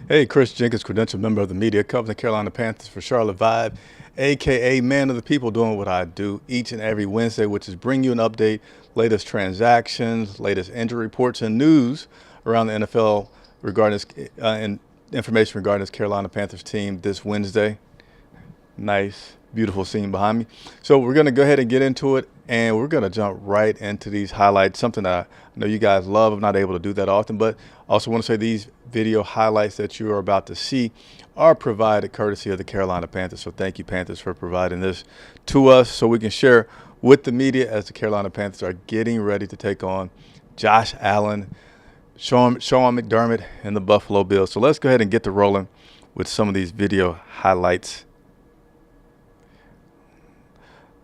Hey, Chris Jenkins, credentialed member of the media, covering the Carolina Panthers for Charlotte Vibe, aka Man of the People, doing what I do each and every Wednesday, which is bring you an update, latest transactions, latest injury reports, and news around the NFL regarding this, and information regarding this Carolina Panthers team this Wednesday. Nice, beautiful scene behind me. So we're going to go ahead and get into it, and we're going to jump right into these highlights, something that I know you guys love. I'm not able to do that often, but I also want to say these video highlights that you are about to see are provided courtesy of the Carolina Panthers. So thank you, Panthers, for providing this to us so we can share with the media as the Carolina Panthers are getting ready to take on Josh Allen, Sean McDermott, and the Buffalo Bills. So let's go ahead and get to rolling with some of these video highlights.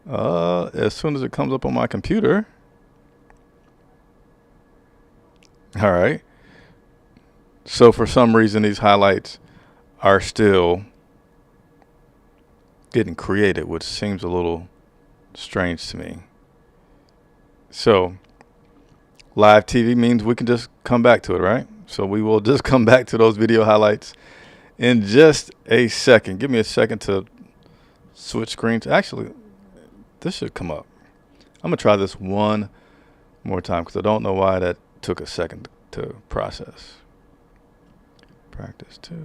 As soon as it comes up on my computer. All right. So for some reason, these highlights are still getting created, which seems a little strange to me. So live TV means we can just come back to it, right? So we will just come back to those video highlights in just a second. Give me a second to switch screens. Actually, this should come up. I'm going to try this one more time because I don't know why that took a second to process. Practice 2.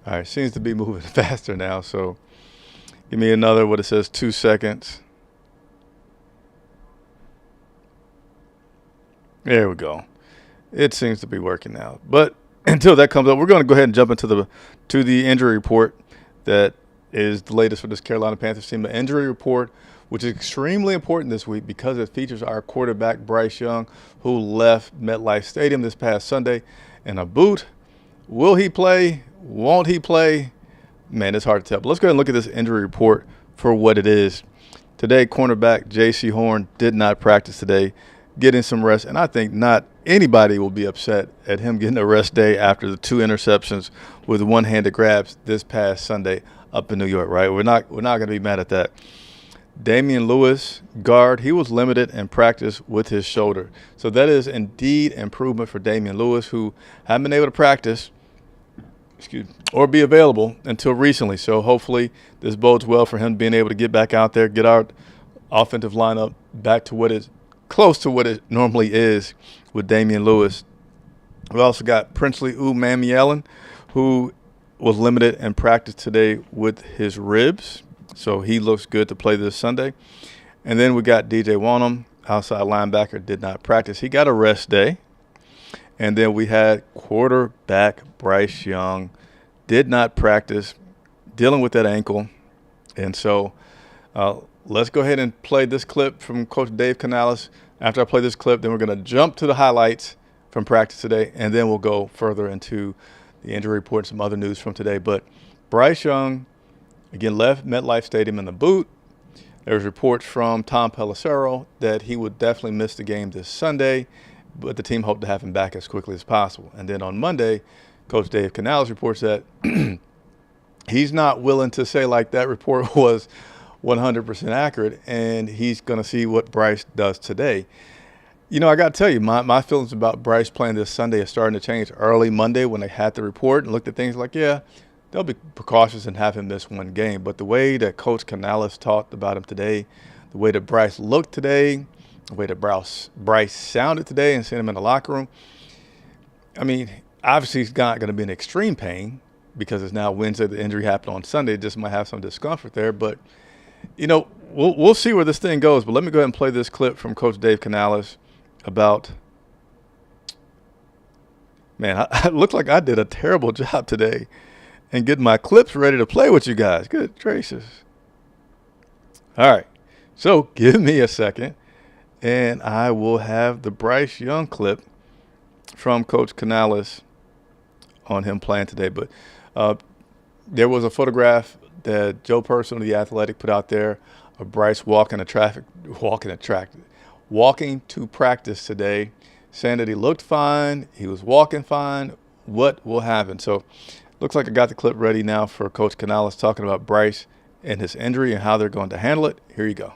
All right, seems to be moving faster now. So give me another, what it says, 2 seconds. There we go. It seems to be working now. But until that comes up, we're going to go ahead and jump into the injury report that is the latest for this Carolina Panthers team. The injury report, which is extremely important this week because it features our quarterback, Bryce Young, who left MetLife Stadium this past Sunday in a boot. Will he play? Won't he play? Man, it's hard to tell. But let's go ahead and look at this injury report for what it is. Today, cornerback J.C. Horn did not practice today, getting some rest. And I think not anybody will be upset at him getting a rest day after the 2 interceptions with one-handed grabs this past Sunday up in New York, right? We're not going to be mad at that. Damian Lewis, guard, he was limited in practice with his shoulder. So that is indeed improvement for Damian Lewis, who hadn't been able to practice or be available until recently. So hopefully this bodes well for him being able to get back out there, get our offensive lineup back to what is close to what it normally is with Damian Lewis. We also got Princely Umanmielen, who was limited in practice today with his ribs. So he looks good to play this Sunday. And then we got DJ Wonnum, outside linebacker, did not practice. He got a rest day. And then we had quarterback Bryce Young, did not practice, dealing with that ankle. And so let's go ahead and play this clip from Coach Dave Canales. After I play this clip, then we're going to jump to the highlights from practice today, and then we'll go further into the injury report and some other news from today. But Bryce Young, again, left MetLife Stadium in the boot. There's reports from Tom Pelissero that he would definitely miss the game this Sunday, but the team hoped to have him back as quickly as possible. And then on Monday, Coach Dave Canales reports that he's not willing to say like that report was 100% accurate, and he's going to see what Bryce does today. You know, I got to tell you, my feelings about Bryce playing this Sunday are starting to change. Early Monday when they had the report and looked at things like, yeah, they'll be precautious and have him miss one game. But the way that Coach Canales talked about him today, the way that Bryce looked today, the way that Bryce sounded today and seeing him in the locker room, I mean, obviously he's not going to be in extreme pain because it's now Wednesday. The injury happened on Sunday. It just might have some discomfort there. But, you know, we'll see where this thing goes. But let me go ahead and play this clip from Coach Dave Canales about, man, I look like I did a terrible job today and getting my clips ready to play with you guys. Good gracious. All right. So give me a second, and I will have the Bryce Young clip from Coach Canales on him playing today. But there was a photograph that Joe Person of The Athletic put out there of Bryce walking to practice today, saying that he looked fine, he was walking fine. What will happen? So looks like I got the clip ready now for Coach Canales talking about Bryce and his injury and how they're going to handle it. Here you go.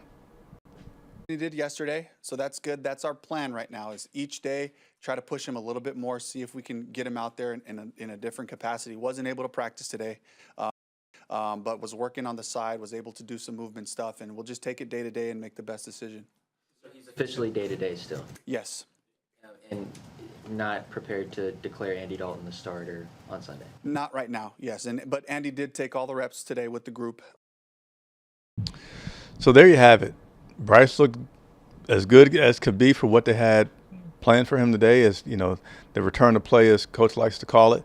He did yesterday, so that's good. That's our plan right now. Is each day try to push him a little bit more, see if we can get him out there in a different capacity. Wasn't able to practice today, but was working on the side. Was able to do some movement stuff, and we'll just take it day to day and make the best decision. So he's officially day to day still, Yes. and not prepared to declare Andy Dalton the starter on Sunday. Not right now. Yes, but Andy did take all the reps today with the group. So there you have it. Bryce looked as good as could be for what they had planned for him today, as the return to play, as Coach likes to call it.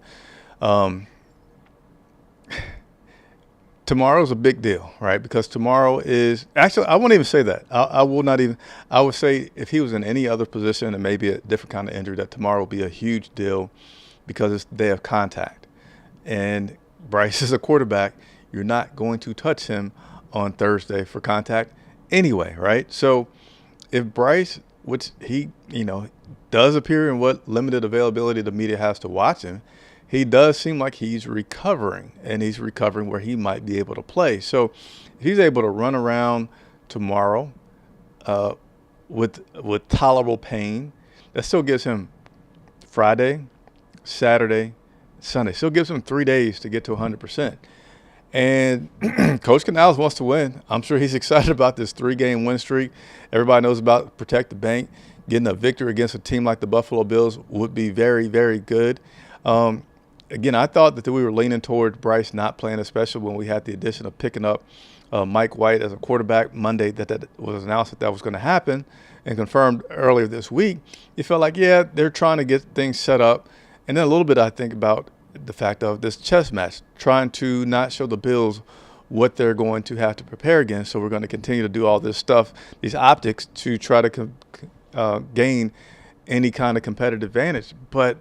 Tomorrow's a big deal, right? Because tomorrow is actually, I won't even say that. I will not even. I would say if he was in any other position and maybe a different kind of injury, that tomorrow will be a huge deal because it's the day of contact. And Bryce is a quarterback. You're not going to touch him on Thursday for contact anyway, right? So if Bryce, which he, does appear in what limited availability the media has to watch him, he does seem like he's recovering, and he's recovering where he might be able to play. So if he's able to run around tomorrow with tolerable pain, that still gives him Friday, Saturday, Sunday. Still gives him 3 days to get to 100%. And Coach Canales wants to win. I'm sure he's excited about this 3-game win streak. Everybody knows about protect the bank. Getting a victory against a team like the Buffalo Bills would be very, very good. Again, I thought that we were leaning toward Bryce not playing, especially when we had the addition of picking up Mike White as a quarterback Monday. That was announced that was going to happen and confirmed earlier this week. You felt like, yeah, they're trying to get things set up. And then a little bit I think about the fact of this chess match, trying to not show the Bills what they're going to have to prepare against. So we're going to continue to do all this stuff, these optics, to try to gain any kind of competitive advantage. But,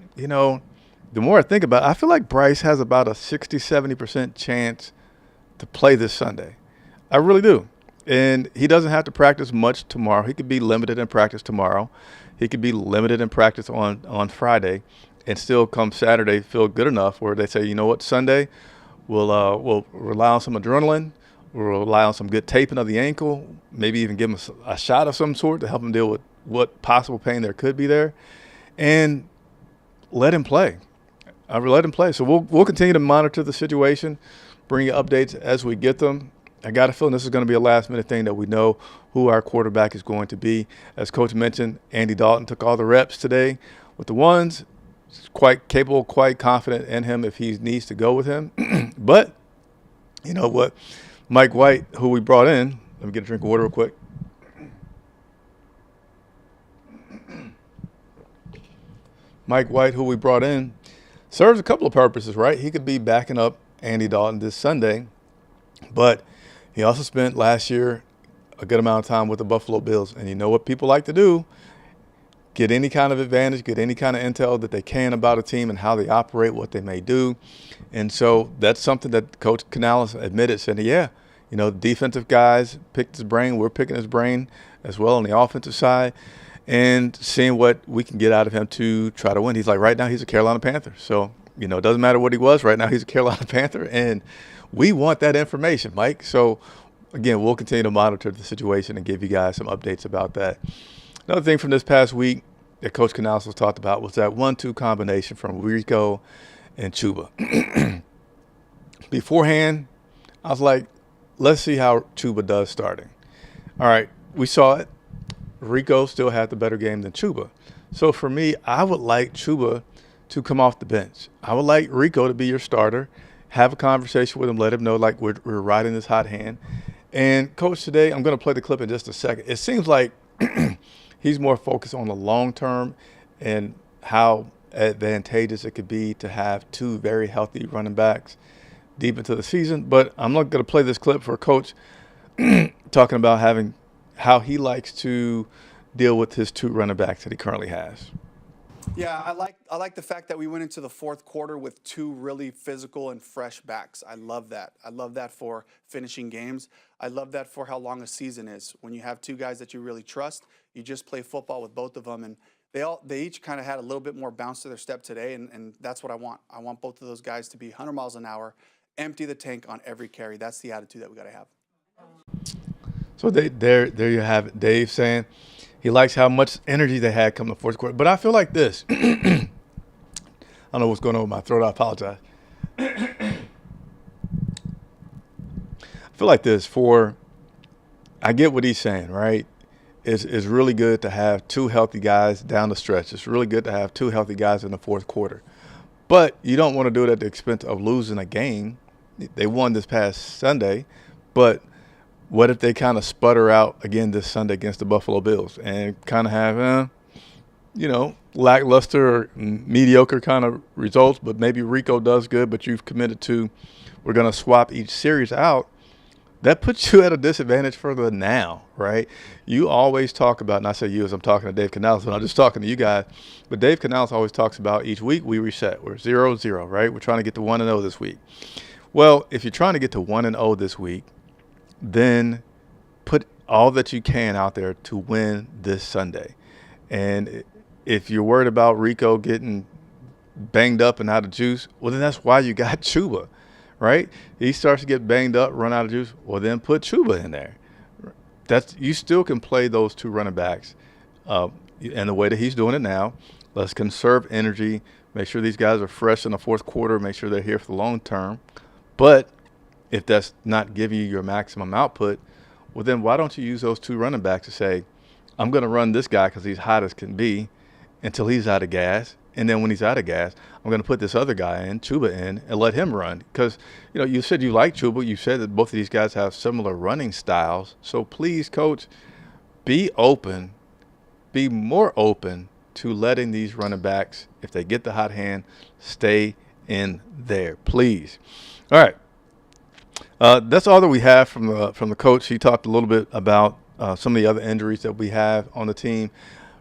the more I think about it, I feel like Bryce has about a 60-70% chance to play this Sunday. I really do. And he doesn't have to practice much tomorrow. He could be limited in practice tomorrow. He could be limited in practice on Friday and still come Saturday feel good enough where they say, you know what, Sunday we'll rely on some adrenaline. We'll rely on some good taping of the ankle, maybe even give him a shot of some sort to help him deal with what possible pain there could be there, and let him play. I let him play. So we'll continue to monitor the situation, bring you updates as we get them. I got a feeling this is going to be a last-minute thing that we know who our quarterback is going to be. As Coach mentioned, Andy Dalton took all the reps today with the ones. He's quite capable, quite confident in him if he needs to go with him. But you know what? Mike White, who we brought in, let me get a drink of water real quick. Mike White, who we brought in, serves a couple of purposes, right? He could be backing up Andy Dalton this Sunday, but he also spent last year a good amount of time with the Buffalo Bills. And you know what people like to do? Get any kind of advantage, get any kind of intel that they can about a team and how they operate, what they may do. And so that's something that Coach Canales admitted, saying, yeah, defensive guys picked his brain. We're picking his brain as well on the offensive side, and seeing what we can get out of him to try to win. He's like, right now he's a Carolina Panther. So, it doesn't matter what he was. Right now he's a Carolina Panther, and we want that information, Mike. So, again, we'll continue to monitor the situation and give you guys some updates about that. Another thing from this past week that Coach Canales was talked about was that 1-2 combination from Rico and Chuba. Beforehand, I was like, let's see how Chuba does starting. All right, we saw it. Rico still had the better game than Chuba. So for me, I would like Chuba to come off the bench. I would like Rico to be your starter, have a conversation with him, let him know like we're riding this hot hand. And Coach today, I'm going to play the clip in just a second. It seems like he's more focused on the long term and how advantageous it could be to have two very healthy running backs deep into the season. But I'm not going to play this clip for Coach talking about how he likes to deal with his two running backs that he currently has. Yeah, I like the fact that we went into the fourth quarter with two really physical and fresh backs. I love that. I love that for finishing games. I love that for how long a season is. When you have two guys that you really trust, you just play football with both of them, and they each kind of had a little bit more bounce to their step today, and that's what I want. I want both of those guys to be 100 miles an hour, empty the tank on every carry. That's the attitude that we got to have. So there you have it. Dave saying he likes how much energy they had come the fourth quarter. But I feel like this. I don't know what's going on with my throat. I apologize. I feel like this I get what he's saying, right? It's really good to have two healthy guys down the stretch. It's really good to have two healthy guys in the fourth quarter. But you don't want to do it at the expense of losing a game. They won this past Sunday, but what if they kind of sputter out again this Sunday against the Buffalo Bills and kind of have, lackluster or mediocre kind of results, but maybe Rico does good, but you've committed to we're going to swap each series out. That puts you at a disadvantage for the now, right? You always talk about, and I say you as I'm talking to Dave Canales, but I'm just talking to you guys, but Dave Canales always talks about each week we reset. We're 0-0, right? We're trying to get to 1-0 this week. Well, if you're trying to get to 1-0 this week, then put all that you can out there to win this Sunday. And if you're worried about Rico getting banged up and out of juice, well, then that's why you got Chuba. Right? He starts to get banged up, run out of juice. Well, then put Chuba in there. You still can play those two running backs, and the way that he's doing it now. Let's conserve energy. Make sure these guys are fresh in the fourth quarter. Make sure they're here for the long term. But if that's not giving you your maximum output, well, then why don't you use those two running backs to say, I'm going to run this guy because he's hot as can be until he's out of gas. And then when he's out of gas, I'm going to put this other guy in, Chuba in, and let him run. Because, you said you like Chuba. You said that both of these guys have similar running styles. So please, Coach, be more open to letting these running backs, if they get the hot hand, stay in there, please. All right. That's all that we have from the coach. He talked a little bit about some of the other injuries that we have on the team.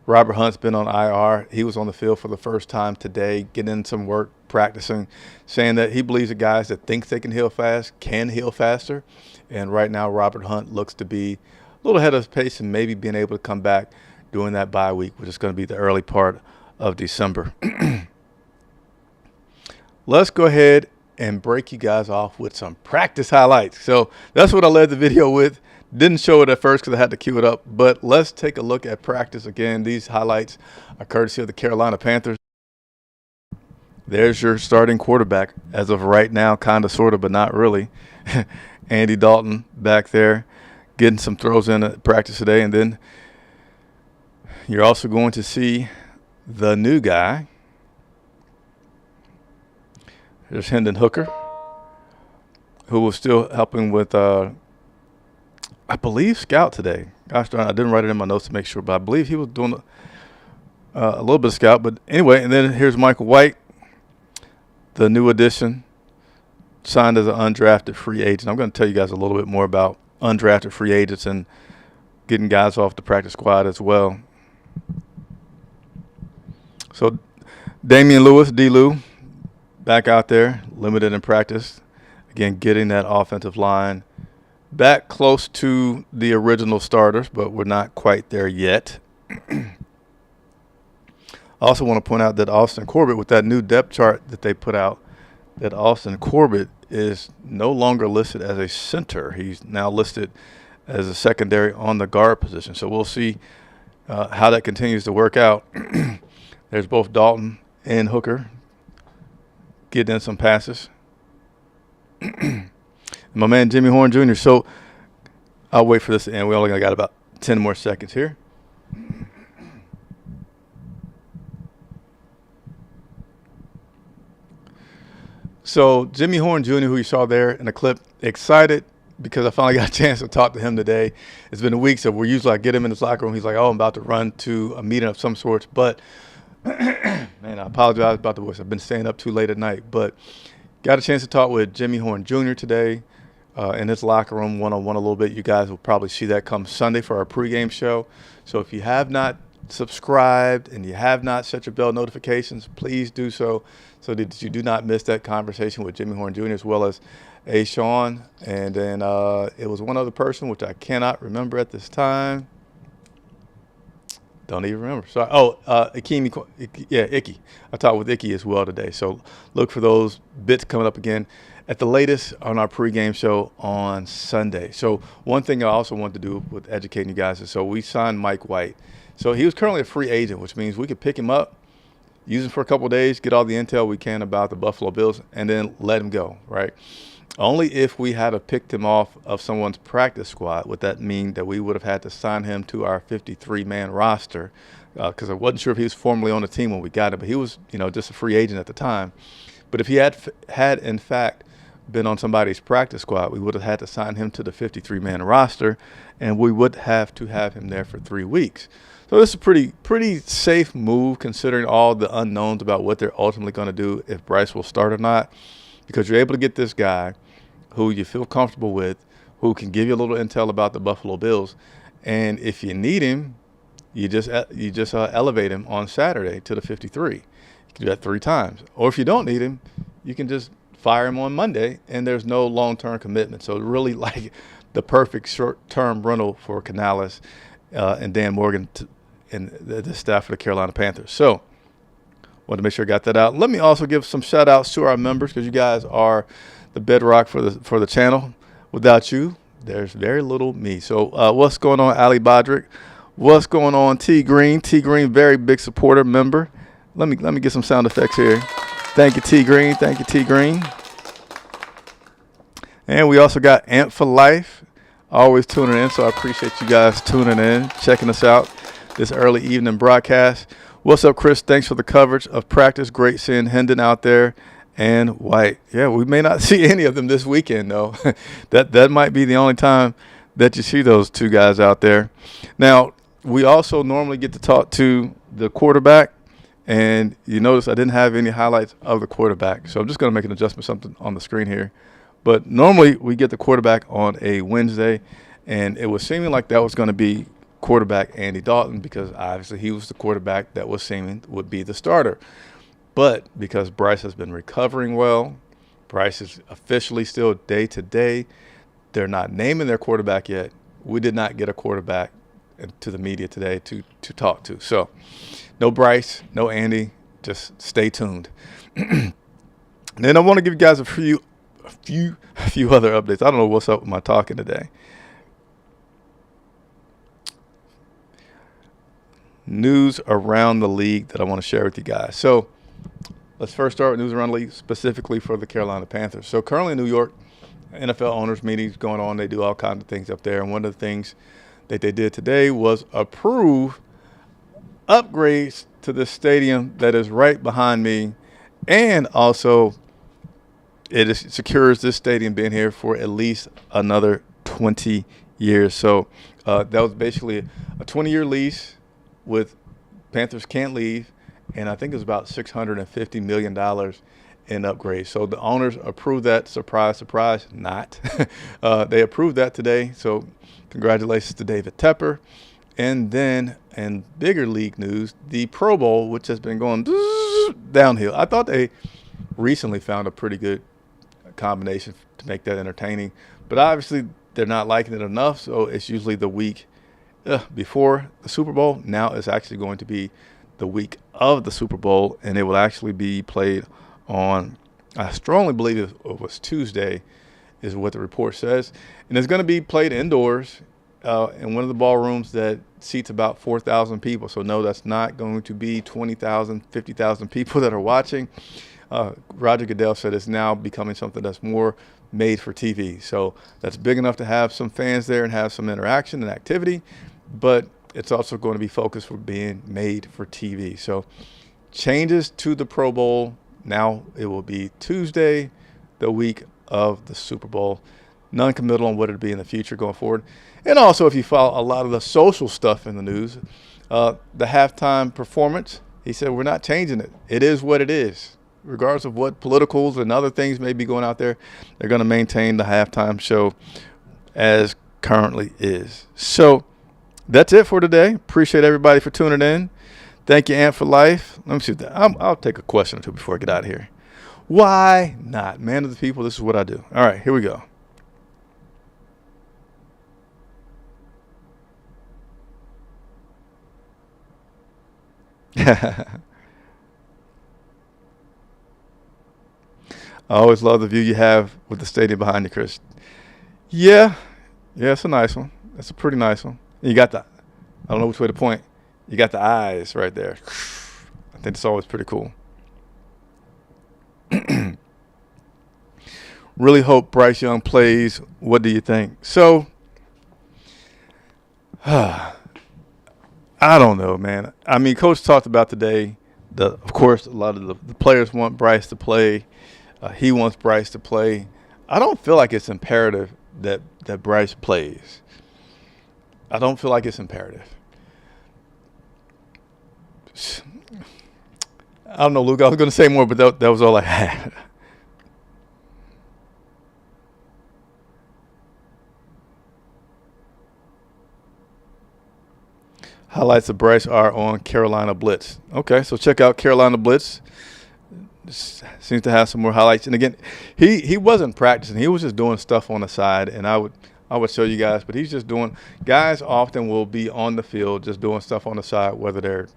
Robert Hunt's been on IR. He was on the field for the first time today, getting in some work, practicing, saying that he believes the guys that think they can heal fast can heal faster. And right now, Robert Hunt looks to be a little ahead of his pace and maybe being able to come back during that bye week, which is going to be the early part of December. Let's go ahead and break you guys off with some practice highlights. So that's what I led the video with. Didn't show it at first because I had to cue it up, but let's take a look at practice again. These highlights are courtesy of the Carolina Panthers. There's your starting quarterback as of right now, kind of, sort of, but not really. Andy Dalton back there getting some throws in at practice today. And then you're also going to see the new guy. There's Hendon Hooker, who was still helping with I believe scout today. Gosh darn, I didn't write it in my notes to make sure, but I believe he was doing a little bit of scout. But anyway, and then here's Michael White, the new addition, signed as an undrafted free agent. I'm going to tell you guys a little bit more about undrafted free agents and getting guys off the practice squad as well. So Damian Lewis, D-Lou, back out there, limited in practice. Again, getting that offensive line back close to the original starters, but we're not quite there yet. I also want to point out that Austin Corbett, with that new depth chart that they put out, that Austin Corbett is no longer listed as a center. He's now listed as a secondary on the guard position. So we'll see how that continues to work out. There's both Dalton and Hooker getting in some passes. My man Jimmy Horn Jr. So I'll wait for this to end. We only got about 10 more seconds here. So Jimmy Horn Jr., who you saw there in the clip, excited because I finally got a chance to talk to him today. It's been a week, so we're usually I get him in his locker room. He's like, oh, I'm about to run to a meeting of some sorts. But, man, I apologize about the voice. I've been staying up too late at night. But got a chance to talk with Jimmy Horn Jr. today. In his locker room, one-on-one a little bit. You guys will probably see that come Sunday for our pregame show. So if you have not subscribed and you have not set your bell notifications, please do so that you do not miss that conversation with Jimmy Horn Jr. as well as A. Sean. And then it was one other person, which I cannot remember at this time. Don't even remember. Sorry. Icky. I talked with Icky as well today. So look for those bits coming up again at the latest on our pregame show on Sunday. So one thing I also want to do with educating you guys is, so we signed Mike White. So he was currently a free agent, which means we could pick him up, use him for a couple of days, get all the intel we can about the Buffalo Bills, and then let him go, right? Only if we had picked him off of someone's practice squad would that mean that we would have had to sign him to our 53-man roster, because I wasn't sure if he was formally on the team when we got him, but he was, just a free agent at the time. But if he had in fact been on somebody's practice squad, we would have had to sign him to the 53-man roster, and we would have to have him there for 3 weeks. So this is a pretty safe move considering all the unknowns about what they're ultimately going to do, if Bryce will start or not, because you're able to get this guy who you feel comfortable with, who can give you a little intel about the Buffalo Bills, and if you need him, you just elevate him on Saturday to the 53. You can do that 3 times. Or if you don't need him, you can just fire him on Monday, and there's no long-term commitment. So really like the perfect short-term rental for Canales and Dan Morgan and the staff of the Carolina Panthers. So wanted to make sure I got that out. Let me also give some shout-outs to our members, because you guys are the bedrock for the channel. Without you, there's very little me. So what's going on, Ali Bodrick? What's going on, T Green? T Green, very big supporter member. Let me get some sound effects here. Thank you, T Green. Thank you, T Green. And we also got Amp for Life, always tuning in. So I appreciate you guys tuning in, checking us out this early evening broadcast. What's up, Chris? Thanks for the coverage of practice. Great seeing Hendon out there and White. Yeah, we may not see any of them this weekend, though. that might be the only time that you see those 2 guys out there. Now, we also normally get to talk to the quarterback, and you notice I didn't have any highlights of the quarterback. So I'm just going to make an adjustment, something on the screen here. But normally we get the quarterback on a Wednesday, and it was seeming like that was going to be quarterback Andy Dalton, because obviously he was the quarterback that was seeming would be the starter. But because Bryce has been recovering well, Bryce is officially still day-to-day. They're not naming their quarterback yet. We did not get a quarterback to the media today to talk to. So no Bryce, no Andy, just stay tuned. And then I want to give you guys a few other updates. I don't know what's up with my talking today. News around the league that I want to share with you guys. So let's first start with news around the league, specifically for the Carolina Panthers. So currently in New York, NFL owners meetings going on. They do all kinds of things up there. And one of the things that they did today was approve upgrades to the stadium that is right behind me. And also it secures this stadium being here for at least another 20 years. So that was basically a 20-year lease with Panthers can't leave. And I think it was about $650 million in upgrades. So the owners approved that. Surprise, surprise, not. They approved that today. So congratulations to David Tepper. And then in bigger league news, the Pro Bowl, which has been going downhill. I thought they recently found a pretty good combination to make that entertaining. But obviously they're not liking it enough. So it's usually the week before the Super Bowl. Now it's actually going to be the week of the Super Bowl, and it will actually be played on, I strongly believe it was Tuesday, is what the report says. And it's going to be played indoors in one of the ballrooms that seats about 4,000 people. So no, that's not going to be 20,000, 50,000 people that are watching. Roger Goodell said it's now becoming something that's more made for TV. So that's big enough to have some fans there and have some interaction and activity, but it's also going to be focused for being made for TV. So changes to the Pro Bowl. Now it will be Tuesday, the week of the Super Bowl. Non-committal on what it'll be in the future going forward. And also, if you follow a lot of the social stuff in the news, the halftime performance, he said, we're not changing it. It is what it is. Regardless of what politicals and other things may be going out there, they're going to maintain the halftime show as currently is. So that's it for today. Appreciate everybody for tuning in. Thank you, Ant for Life. Let me see that. I'll take a question or two before I get out of here. Why not? Man of the people, this is what I do. All right, here we go. I always love the view you have with the stadium behind you, Chris. Yeah, it's a nice one. It's a pretty nice one. You got I don't know which way to point. You got the eyes right there. I think it's always pretty cool. Really hope Bryce Young plays. What do you think? So, I don't know, man. I mean, Coach talked about today. Of course, a lot of the players want Bryce to play. He wants Bryce to play. I don't feel like it's imperative that Bryce plays. I don't feel like it's imperative. I don't know, Luke. I was going to say more, but that was all I had. Highlights of Bryce are on Carolina Blitz. Okay, so check out Carolina Blitz. Seems to have some more highlights. And again, he wasn't practicing. He was just doing stuff on the side, and I would show you guys. But he's just doing. Guys often will be on the field just doing stuff on the side, whether they're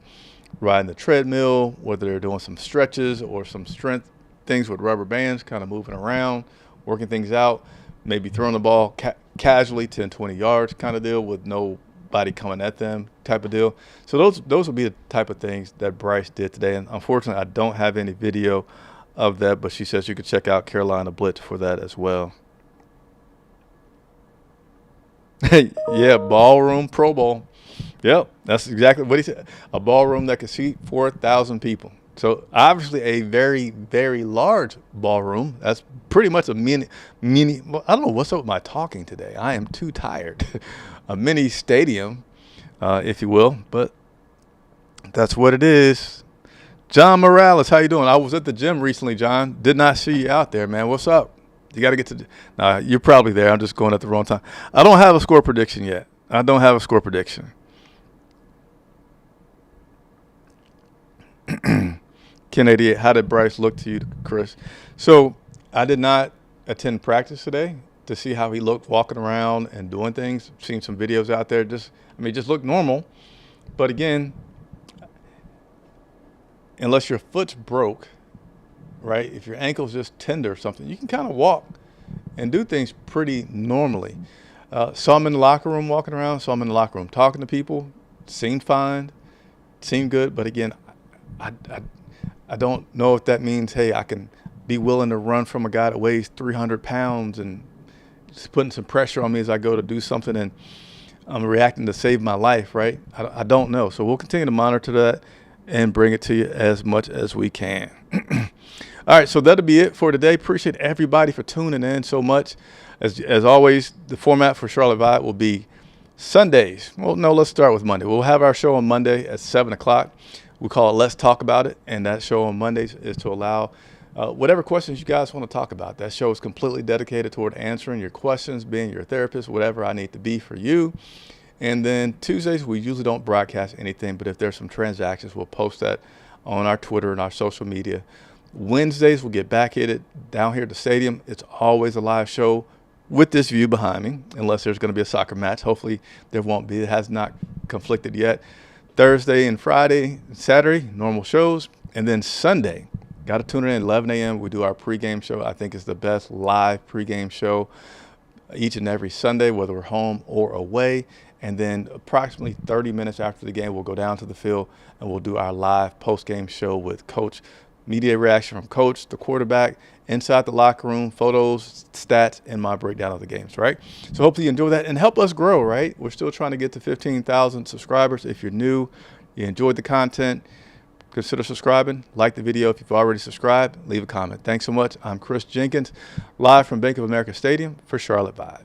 riding the treadmill, whether they're doing some stretches or some strength things with rubber bands, kind of moving around, working things out, maybe throwing the ball casually 10, 20 yards kind of deal with nobody coming at them type of deal. So those would be the type of things that Bryce did today. And unfortunately, I don't have any video of that, but she says you could check out Carolina Blitz for that as well. Yeah, ballroom Pro Bowl. Yep, that's exactly what he said. A ballroom that could seat 4,000 people. So obviously a very, very large ballroom. That's pretty much a mini. Well, I don't know what's up with my talking today. I am too tired. A mini stadium, if you will. But that's what it is. John Morales, how you doing? I was at the gym recently, John. Did not see you out there, man. What's up? You got to get to. Nah, you're probably there. I'm just going at the wrong time. I don't have a score prediction yet. I don't have a score prediction. Ken 88, how did Bryce look to you, Chris? So I did not attend practice today to see how he looked walking around and doing things. Seen some videos out there. Just looked normal. But again, unless your foot's broke, right? If your ankle's just tender or something, you can kind of walk and do things pretty normally. Saw him in the locker room walking around. Saw him in the locker room talking to people. Seemed fine. Seemed good. But again, I don't know if that means, hey, I can be willing to run from a guy that weighs 300 pounds and just putting some pressure on me as I go to do something and I'm reacting to save my life, right? I don't know. So we'll continue to monitor that and bring it to you as much as we can. All right, so that'll be it for today. Appreciate everybody for tuning in so much. As always, the format for Charlotte Vibe will be Sundays. Well, no, let's start with Monday. We'll have our show on Monday at 7 o'clock. We call it Let's Talk About It, and that show on Mondays is to allow whatever questions you guys want to talk about. That show is completely dedicated toward answering your questions, being your therapist, whatever I need to be for you. And then Tuesdays, we usually don't broadcast anything, but if there's some transactions, we'll post that on our Twitter and our social media. Wednesdays, we'll get back at it down here at the stadium. It's always a live show with this view behind me, unless there's going to be a soccer match. Hopefully there won't be. It has not conflicted yet. Thursday and Friday, Saturday, normal shows. And then Sunday, got to tune in at 11 a.m. We do our pregame show. I think it's the best live pregame show each and every Sunday, whether we're home or away. And then approximately 30 minutes after the game, we'll go down to the field and we'll do our live post-game show with Coach. Media reaction from Coach, the quarterback, inside the locker room, photos, stats, and my breakdown of the games, right? So hopefully you enjoy that and help us grow, right? We're still trying to get to 15,000 subscribers. If you're new, you enjoyed the content, consider subscribing. Like the video if you've already subscribed. Leave a comment. Thanks so much. I'm Chris Jenkins, live from Bank of America Stadium for Charlotte Vibe.